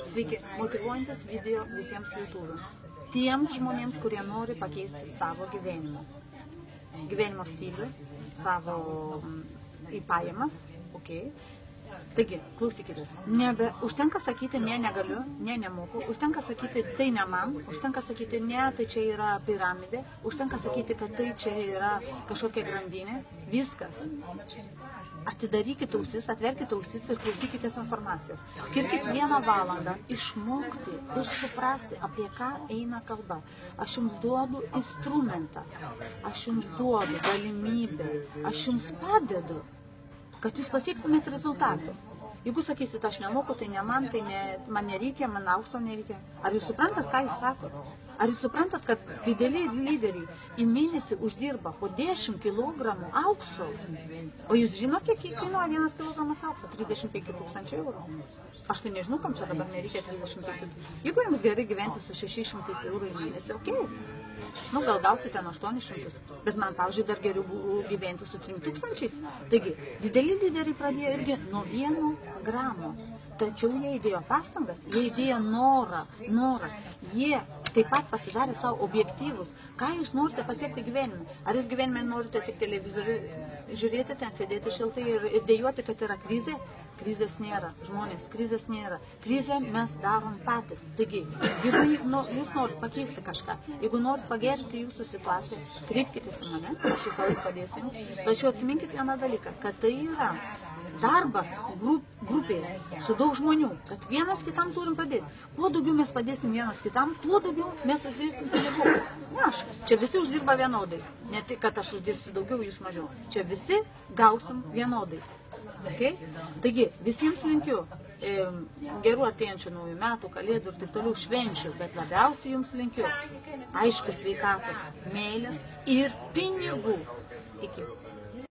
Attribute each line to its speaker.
Speaker 1: Sveiki, motyvuojantis video visiems lietuviams. Tiems žmonėms, kurie nori pakeisti savo gyvenimo stilių, savo pajamas, Taigi, klausykitės, užtenka sakyti ne, negaliu, ne, nemoku, užtenka sakyti tai ne man, užtenka sakyti ne, tai čia yra piramidė, užtenka sakyti, kad tai čia yra kažkokia grandinė, viskas. Atidarykite ausis, atverkite ausis ir klausykitės informacijos. Skirkite 1 valandą išmokti ir suprasti, apie ką eina kalba. Aš jums duodu instrumentą, aš jums duodu galimybę, aš jums padedu, kad jūs pasiektumėt rezultatų. Jeigu sakysit, aš nemoku, tai ne man, tai man nereikia, man aukso nereikia. Ar jūs suprantat, ką jūs sakot? Ar jūs suprantat, kad dideli lyderiai į mėnesį uždirba po 10 kg aukso? O jūs žinot, kiek kainuoja 1 kg aukso? 35 000 eurų. Aš tai nežinau, kam čia dabar nereikia 35 000. Jeigu jums gerai gyventi su 600 eurų į mėnesį, gal gausite 800, bet man, pavyzdžiui, dar geriau gyventi su 3000. Taigi, dideli lyderiai pradėjo irgi nuo 1 gramo. Tačiau jie įdėjo pastangas, jie įdėjo norą. Jie taip pat pasidarė savo objektyvus. Ką jūs norite pasiekti gyvenime? Ar jūs gyvenime norite tik televizorių žiūrėti, ten sėdėti šiltai ir dėjuoti, kad yra krizė? Krizės nėra, žmonės, krizės nėra. Krizę mes darom patys. Taigi, jeigu jūs norite pakeisti kažką, jeigu norite pagerinti jūsų situaciją, kreipkitės į mane, aš visą laiką padėsiu jums. Tačiau atsiminkite vieną dalyką, kad tai yra darbas grupėje su daug žmonių, kad vienas kitam turim padėti. Kuo daugiau mes padėsim vienas kitam, tuo daugiau mes uždirbsim pinigų. Ne aš, čia visi uždirba vienodai. Ne tik, kad aš uždirbsiu daugiau, jūs mažiau. Čia visi gausim vienodai. Taigi, visiems linkiu gerų artėjančių naujų metų, kalėdų ir taip toliau švenčių, bet labiausiai jums linkiu aišku sveikatos, meilės ir pinigų. Iki.